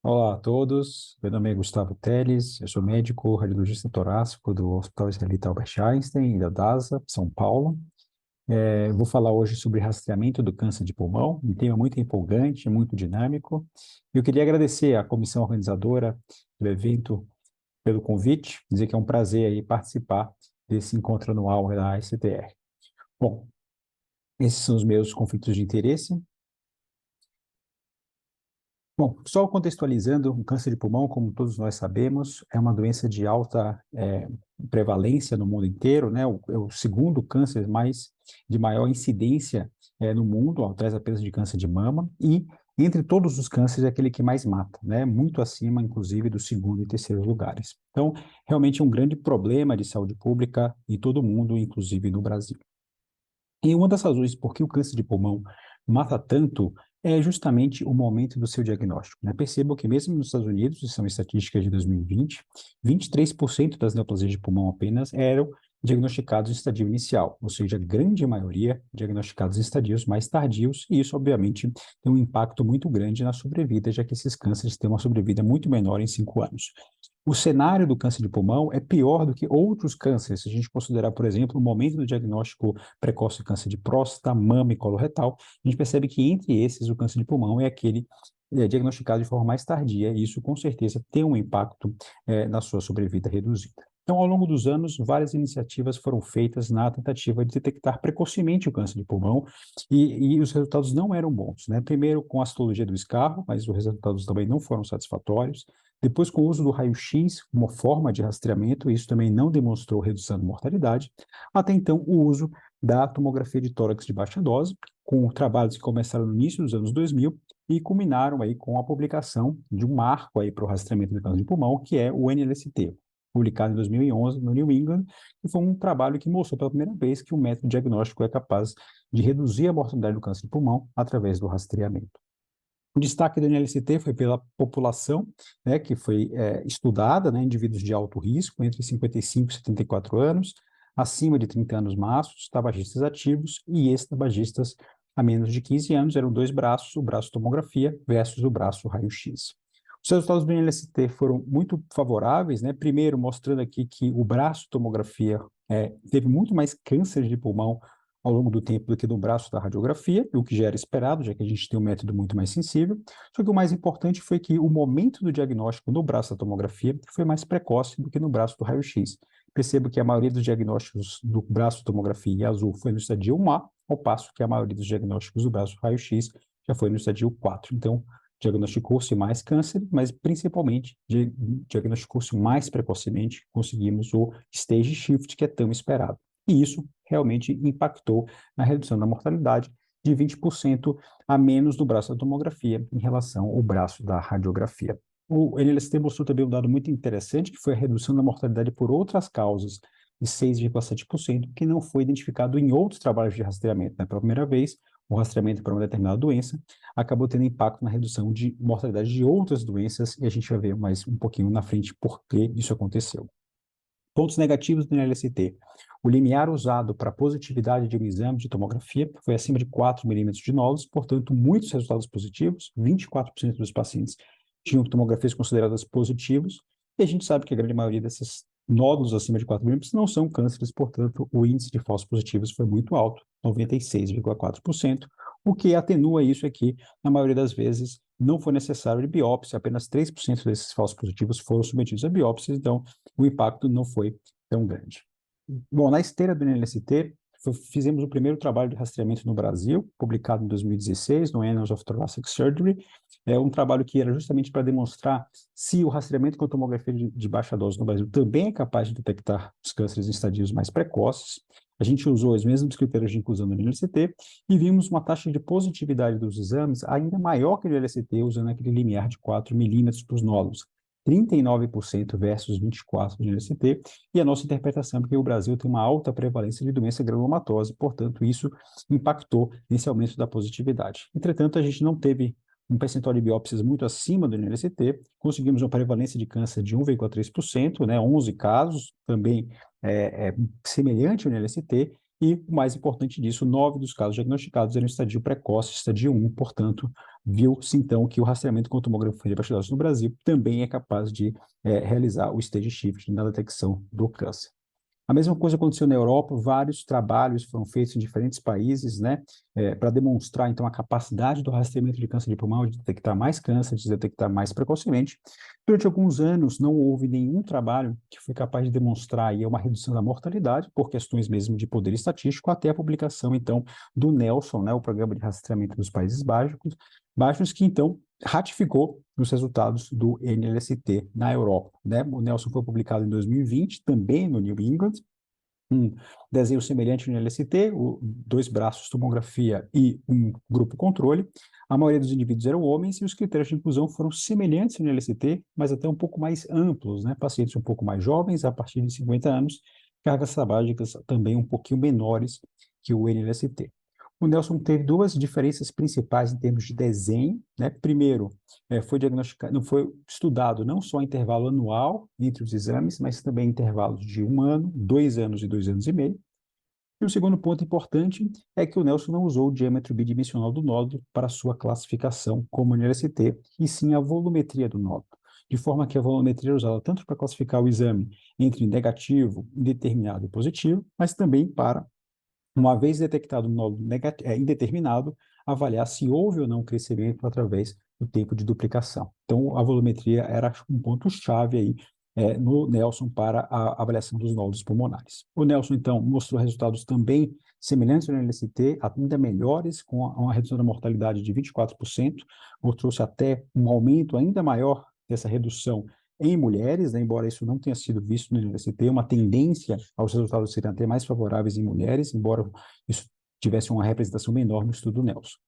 Olá a todos, meu nome é Gustavo Teles, eu sou médico radiologista torácico do Hospital Israelita Albert Einstein, da DASA, São Paulo. Vou falar hoje sobre rastreamento do câncer de pulmão, um tema muito empolgante, muito dinâmico. Eu queria agradecer à comissão organizadora do evento pelo convite, dizer que é um prazer aí participar desse encontro anual da ASTR. Bom, esses são os meus conflitos de interesse. Bom, só contextualizando, o câncer de pulmão, como todos nós sabemos, é uma doença de alta prevalência no mundo inteiro, né? É o segundo câncer de maior incidência no mundo, atrás apenas de câncer de mama, e entre todos os cânceres é aquele que mais mata, né? Muito acima, inclusive, do segundo e terceiro lugares. Então, realmente é um grande problema de saúde pública em todo o mundo, inclusive no Brasil. E uma das razões por que o câncer de pulmão mata tanto é justamente o momento do seu diagnóstico, né? Percebam que mesmo nos Estados Unidos, isso são estatísticas de 2020, 23% das neoplasias de pulmão apenas eram diagnosticados em estadio inicial, ou seja, a grande maioria diagnosticados em estadios mais tardios, e isso, obviamente, tem um impacto muito grande na sobrevida, já que esses cânceres têm uma sobrevida muito menor em 5 anos. O cenário do câncer de pulmão é pior do que outros cânceres, se a gente considerar, por exemplo, o momento do diagnóstico precoce de câncer de próstata, mama e colo retal, a gente percebe que entre esses o câncer de pulmão é aquele diagnosticado de forma mais tardia, e isso com certeza tem um impacto na sua sobrevida reduzida. Então, ao longo dos anos, várias iniciativas foram feitas na tentativa de detectar precocemente o câncer de pulmão, e os resultados não eram bons, né? Primeiro com a citologia do escarro, mas os resultados também não foram satisfatórios. Depois, com o uso do raio-x como forma de rastreamento, isso também não demonstrou redução de mortalidade. Até então, o uso da tomografia de tórax de baixa dose, com trabalhos que começaram no início dos anos 2000 e culminaram aí com a publicação de um marco aí para o rastreamento do câncer de pulmão, que é o NLST, publicado em 2011 no New England, e foi um trabalho que mostrou pela primeira vez que o método diagnóstico é capaz de reduzir a mortalidade do câncer de pulmão através do rastreamento. O destaque do NLST foi pela população, né, que foi estudada, né, indivíduos de alto risco, entre 55 e 74 anos, acima de 30 anos maços, tabagistas ativos e ex-tabagistas a menos de 15 anos, eram dois braços, o braço tomografia versus o braço raio-x. Os resultados do NLST foram muito favoráveis, né, primeiro mostrando aqui que o braço tomografia teve muito mais câncer de pulmão ao longo do tempo do que no braço da radiografia, o que já era esperado, já que a gente tem um método muito mais sensível. Só que o mais importante foi que o momento do diagnóstico no braço da tomografia foi mais precoce do que no braço do raio-x. Percebo que a maioria dos diagnósticos do braço de tomografia em azul foi no estadio 1A, ao passo que a maioria dos diagnósticos do braço raio-x já foi no estadio 4. Então, diagnosticou-se mais câncer, mas principalmente diagnosticou-se mais precocemente, conseguimos o stage shift que é tão esperado. E isso realmente impactou na redução da mortalidade de 20% a menos do braço da tomografia em relação ao braço da radiografia. O NLST mostrou também um dado muito interessante, que foi a redução da mortalidade por outras causas, de 6,7%, que não foi identificado em outros trabalhos de rastreamento. Né? Pela primeira vez, o rastreamento para uma determinada doença acabou tendo impacto na redução de mortalidade de outras doenças, e a gente vai ver mais um pouquinho na frente por que isso aconteceu. Pontos negativos do NLST. O limiar usado para positividade de um exame de tomografia foi acima de 4 milímetros de nódulos, portanto, muitos resultados positivos, 24% dos pacientes tinham tomografias consideradas positivos, e a gente sabe que a grande maioria desses nódulos acima de 4 milímetros não são cânceres, portanto, o índice de falsos positivos foi muito alto, 96,4%, o que atenua isso aqui, na maioria das vezes, não foi necessário de biópsia, apenas 3% desses falsos positivos foram submetidos a biópsias, então o impacto não foi tão grande. Bom, na esteira do NLST, fizemos o primeiro trabalho de rastreamento no Brasil, publicado em 2016, no Annals of Thoracic Surgery. É um trabalho que era justamente para demonstrar se o rastreamento com tomografia de baixa dose no Brasil também é capaz de detectar os cânceres em estadios mais precoces. A gente usou os mesmos critérios de inclusão do NLST e vimos uma taxa de positividade dos exames ainda maior que o NLST, usando aquele limiar de 4 milímetros para os nódulos. 39% versus 24% do NLST, e a nossa interpretação é que o Brasil tem uma alta prevalência de doença granulomatose, portanto, isso impactou nesse aumento da positividade. Entretanto, a gente não teve um percentual de biópsias muito acima do NLST, conseguimos uma prevalência de câncer de 1,3%, né, 11 casos, também semelhante ao NLST, e o mais importante disso, 9 dos casos diagnosticados eram estadio precoce, estadio 1, portanto, viu-se então que o rastreamento com tomografia de bastidores no Brasil também é capaz de realizar o stage shift na detecção do câncer. A mesma coisa aconteceu na Europa, vários trabalhos foram feitos em diferentes países, né, para demonstrar, então, a capacidade do rastreamento de câncer de pulmão de detectar mais câncer, de detectar mais precocemente. Durante alguns anos, não houve nenhum trabalho que foi capaz de demonstrar aí uma redução da mortalidade, por questões mesmo de poder estatístico, até a publicação, então, do Nelson, né, o Programa de Rastreamento dos Países Baixos, que, então, ratificou os resultados do NLST na Europa, né? O Nelson foi publicado em 2020, também no New England, um desenho semelhante no LST, dois braços, tomografia e um grupo controle. A maioria dos indivíduos eram homens e os critérios de inclusão foram semelhantes no LST, mas até um pouco mais amplos, né? Pacientes um pouco mais jovens, a partir de 50 anos, cargas tabágicas também um pouquinho menores que o NLST. O Nelson teve duas diferenças principais em termos de desenho, né? Primeiro, foi diagnosticado, não foi estudado não só intervalo anual entre os exames, mas também intervalos de 1 ano, 2 anos e 2 anos e meio. E o segundo ponto importante é que o Nelson não usou o diâmetro bidimensional do nódulo para sua classificação como NLST, e sim a volumetria do nódulo, de forma que a volumetria é usada tanto para classificar o exame entre negativo, indeterminado e positivo, mas também para, uma vez detectado um nódulo indeterminado, avaliar se houve ou não crescimento através do tempo de duplicação. Então, a volumetria era um ponto-chave aí no Nelson para a avaliação dos nódulos pulmonares. O Nelson, então, mostrou resultados também semelhantes ao NLST, ainda melhores, com uma redução da mortalidade de 24%, mostrou-se até um aumento ainda maior dessa redução em mulheres, né, embora isso não tenha sido visto no NLST, uma tendência aos resultados serem até mais favoráveis em mulheres, embora isso tivesse uma representação menor no estudo do Nelson.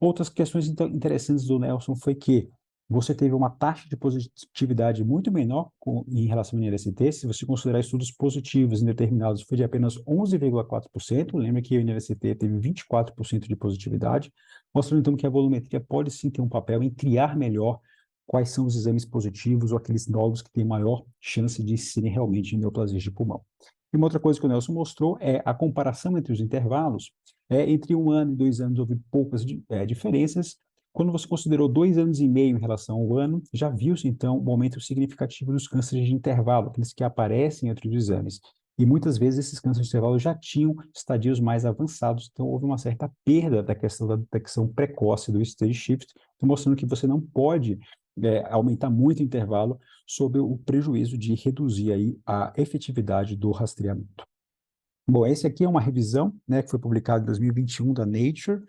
Outras questões interessantes do Nelson foi que você teve uma taxa de positividade muito menor em relação ao NLST. Se você considerar estudos positivos indeterminados, foi de apenas 11,4%. Lembra que o NLST teve 24% de positividade, mostrando então que a volumetria pode sim ter um papel em triar melhor quais são os exames positivos ou aqueles nódulos que têm maior chance de serem realmente neoplasias de pulmão. E uma outra coisa que o Nelson mostrou é a comparação entre os intervalos. Entre 1 ano e 2 anos houve poucas diferenças. Quando você considerou 2 anos e meio em relação ao ano, já viu-se, então, um aumento significativo dos cânceres de intervalo, aqueles que aparecem entre os exames. E muitas vezes esses cânceres de intervalo já tinham estadios mais avançados, então houve uma certa perda da questão da detecção precoce do stage shift, mostrando que você não pode aumentar muito o intervalo sob o prejuízo de reduzir aí a efetividade do rastreamento. Bom, esse aqui é uma revisão, né, que foi publicada em 2021 da Nature,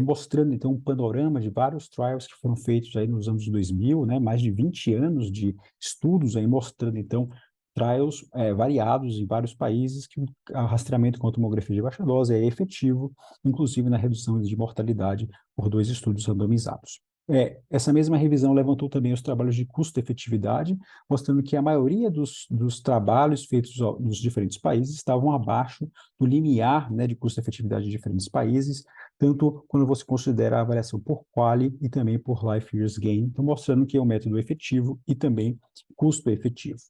mostrando então um panorama de vários trials que foram feitos aí nos anos 2000, né, mais de 20 anos de estudos aí mostrando então trials variados em vários países que o rastreamento com a tomografia de baixa dose é efetivo, inclusive na redução de mortalidade por 2 estudos randomizados. Essa mesma revisão levantou também os trabalhos de custo-efetividade, mostrando que a maioria dos trabalhos feitos nos diferentes países estavam abaixo do limiar, né, de custo-efetividade de diferentes países, tanto quando você considera a avaliação por quali e também por life years gain, então mostrando que é um método efetivo e também custo-efetivo.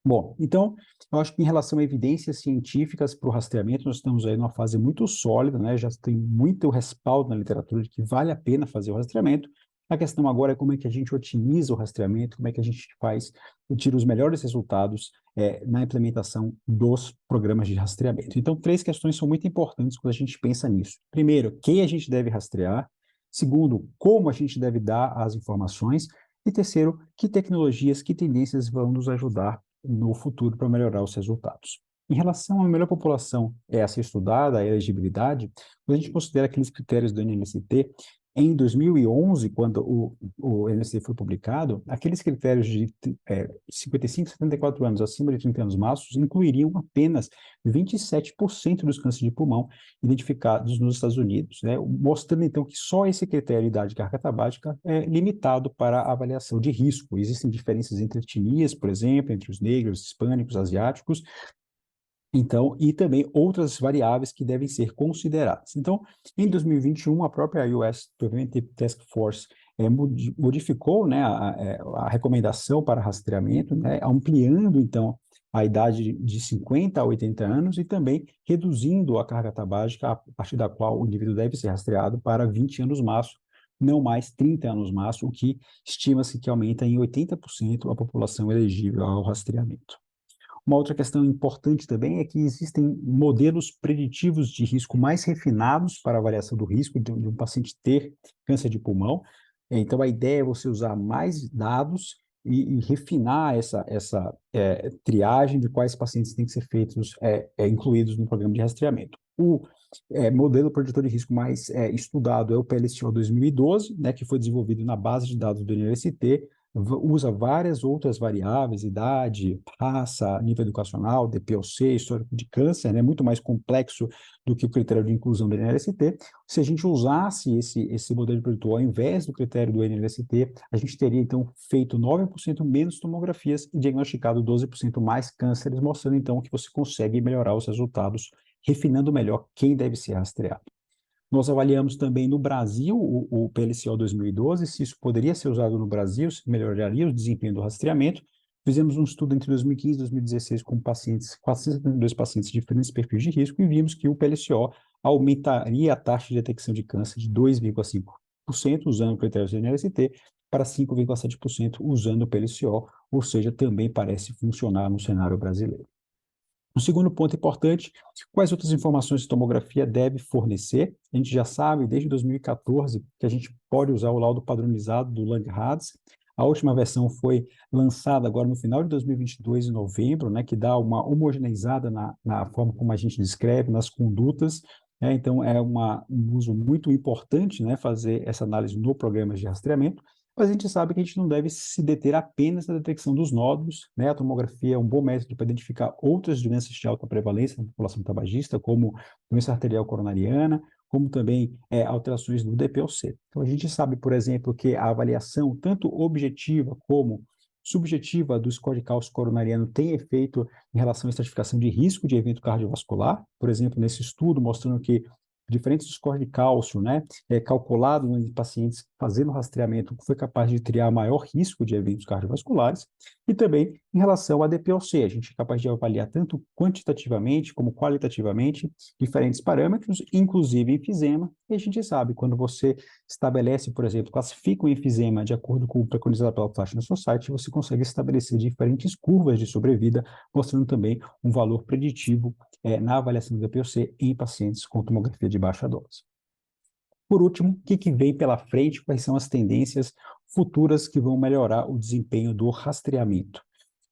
Bom, então, eu acho que em relação a evidências científicas para o rastreamento, nós estamos aí numa fase muito sólida, né? Já tem muito respaldo na literatura de que vale a pena fazer o rastreamento. A questão agora é como é que a gente otimiza o rastreamento, como é que a gente tira os melhores resultados na implementação dos programas de rastreamento. Então, 3 questões são muito importantes quando a gente pensa nisso. Primeiro, quem a gente deve rastrear. Segundo, como a gente deve dar as informações. E terceiro, que tecnologias, que tendências vão nos ajudar no futuro para melhorar os resultados. Em relação à melhor população a ser estudada, a elegibilidade, quando a gente considera aqueles critérios do NLST, em 2011, quando o NLST foi publicado, aqueles critérios de 55 a 74 anos, acima de 30 anos maços, incluiriam apenas 27% dos cânceres de pulmão identificados nos Estados Unidos, né? Mostrando então que só esse critério de idade carga tabágica é limitado para a avaliação de risco. Existem diferenças entre etnias, por exemplo, entre os negros, hispânicos, asiáticos, então, e também outras variáveis que devem ser consideradas. Então, em 2021, a própria US Preventive Task Force modificou, né, a recomendação para rastreamento, né, ampliando, então, a idade de 50 a 80 anos e também reduzindo a carga tabágica a partir da qual o indivíduo deve ser rastreado para 20 anos maço, não mais 30 anos máximo, o que estima-se que aumenta em 80% a população elegível ao rastreamento. Uma outra questão importante também é que existem modelos preditivos de risco mais refinados para a avaliação do risco de um paciente ter câncer de pulmão. Então, a ideia é você usar mais dados e refinar essa triagem de quais pacientes têm que ser feitos, incluídos no programa de rastreamento. O modelo preditor de risco mais estudado é o PLCO 2012, né, que foi desenvolvido na base de dados do NLST, usa várias outras variáveis, idade, raça, nível educacional, DPOC, histórico de câncer, né, muito mais complexo do que o critério de inclusão do NLST. Se a gente usasse esse modelo de preditor ao invés do critério do NLST, a gente teria, então, feito 9% menos tomografias e diagnosticado 12% mais cânceres, mostrando, então, que você consegue melhorar os resultados, refinando melhor quem deve ser rastreado. Nós avaliamos também no Brasil o PLCO 2012, se isso poderia ser usado no Brasil, se melhoraria o desempenho do rastreamento. Fizemos um estudo entre 2015 e 2016 com pacientes, 472 pacientes de diferentes perfis de risco e vimos que o PLCO aumentaria a taxa de detecção de câncer de 2,5% usando o critério CNLST para 5,7% usando o PLCO, ou seja, também parece funcionar no cenário brasileiro. Um segundo ponto importante, quais outras informações de tomografia deve fornecer? A gente já sabe, desde 2014, que a gente pode usar o laudo padronizado do Langerhans. A última versão foi lançada agora no final de 2022, em novembro, né, que dá uma homogeneizada na forma como a gente descreve, nas condutas. Então, é um uso muito importante, né, fazer essa análise no programa de rastreamento. Mas a gente sabe que a gente não deve se deter apenas na detecção dos nódulos, né? A tomografia é um bom método para identificar outras doenças de alta prevalência na população tabagista, como doença arterial coronariana, como também alterações no DPOC. Então, a gente sabe, por exemplo, que a avaliação, tanto objetiva como subjetiva do score de cálcio coronariano tem efeito em relação à estratificação de risco de evento cardiovascular. Por exemplo, nesse estudo mostrando que diferentes scores de cálcio, né, calculado em pacientes fazendo rastreamento, foi capaz de triar maior risco de eventos cardiovasculares, e também em relação à DPOC, a gente é capaz de avaliar tanto quantitativamente como qualitativamente diferentes parâmetros, inclusive enfisema, e a gente sabe, quando você estabelece, por exemplo, classifica o enfisema de acordo com o preconizado pela Flash Society, você consegue estabelecer diferentes curvas de sobrevida, mostrando também um valor preditivo na avaliação do DPOC em pacientes com tomografia de baixa dose. Por último, o que vem pela frente? Quais são as tendências futuras que vão melhorar o desempenho do rastreamento?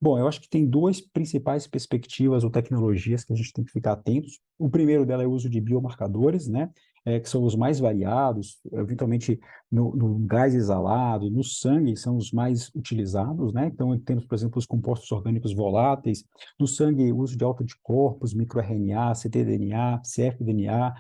Bom, eu acho que tem duas principais perspectivas ou tecnologias que a gente tem que ficar atentos. O primeiro dela é o uso de biomarcadores, né? Que são os mais variados, eventualmente no gás exalado, no sangue são os mais utilizados, né? Então, temos, por exemplo, os compostos orgânicos voláteis, no sangue, o uso de autoanticorpos, microRNA, ctDNA, cfDNA,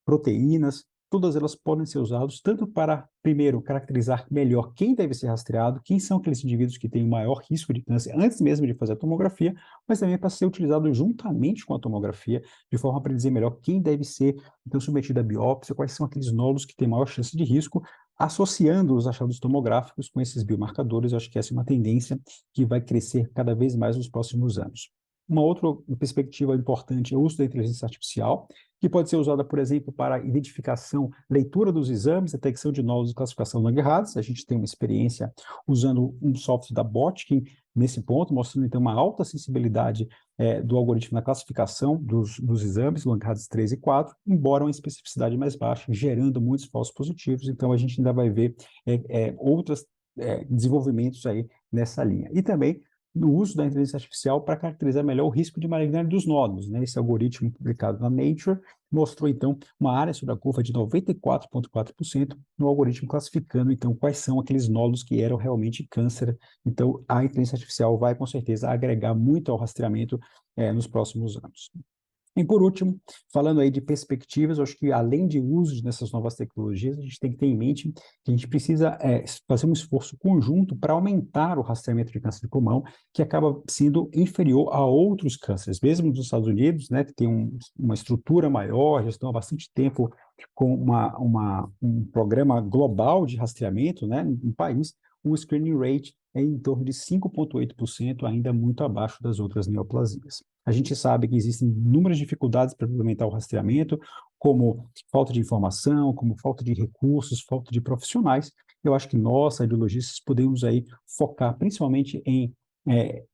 proteínas, todas elas podem ser usadas tanto para, primeiro, caracterizar melhor quem deve ser rastreado, quem são aqueles indivíduos que têm o maior risco de câncer antes mesmo de fazer a tomografia, mas também para ser utilizado juntamente com a tomografia, de forma para dizer melhor quem deve ser, então, submetido à biópsia, quais são aqueles nódulos que têm maior chance de risco, associando os achados tomográficos com esses biomarcadores. Eu acho que essa é uma tendência que vai crescer cada vez mais nos próximos anos. Uma outra perspectiva importante é o uso da inteligência artificial, que pode ser usada, por exemplo, para identificação, leitura dos exames, detecção de nódulos e classificação Langerhans. A gente tem uma experiência usando um software da Botkin nesse ponto, mostrando então uma alta sensibilidade do algoritmo na classificação dos exames, Langerhans 3 e 4, embora uma especificidade mais baixa, gerando muitos falsos positivos. Então, a gente ainda vai ver outros desenvolvimentos aí nessa linha. E também no uso da inteligência artificial para caracterizar melhor o risco de malignidade dos nódulos, né? Esse algoritmo publicado na Nature mostrou, então, uma área sobre a curva de 94,4% no algoritmo classificando, então, quais são aqueles nódulos que eram realmente câncer. Então, a inteligência artificial vai, com certeza, agregar muito ao rastreamento nos próximos anos. E por último, falando aí de perspectivas, eu acho que além de uso dessas novas tecnologias, a gente tem que ter em mente que a gente precisa fazer um esforço conjunto para aumentar o rastreamento de câncer de pulmão, que acaba sendo inferior a outros cânceres. Mesmo nos Estados Unidos, né, que tem uma estrutura maior, já estão há bastante tempo com um programa global de rastreamento, né, no país, o screening rate é em torno de 5,8%, ainda muito abaixo das outras neoplasias. A gente sabe que existem inúmeras dificuldades para implementar o rastreamento, como falta de informação, como falta de recursos, falta de profissionais. Eu acho que nós, radiologistas, podemos aí focar principalmente em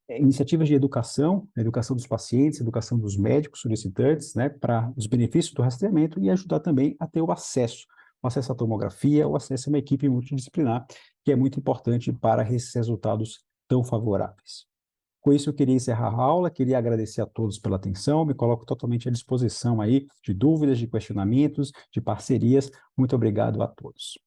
iniciativas de educação, educação dos pacientes, educação dos médicos solicitantes, né, para os benefícios do rastreamento e ajudar também a ter o acesso à tomografia, o acesso a uma equipe multidisciplinar, que é muito importante para esses resultados tão favoráveis. Com isso, eu queria encerrar a aula, queria agradecer a todos pela atenção, me coloco totalmente à disposição aí de dúvidas, de questionamentos, de parcerias. Muito obrigado a todos.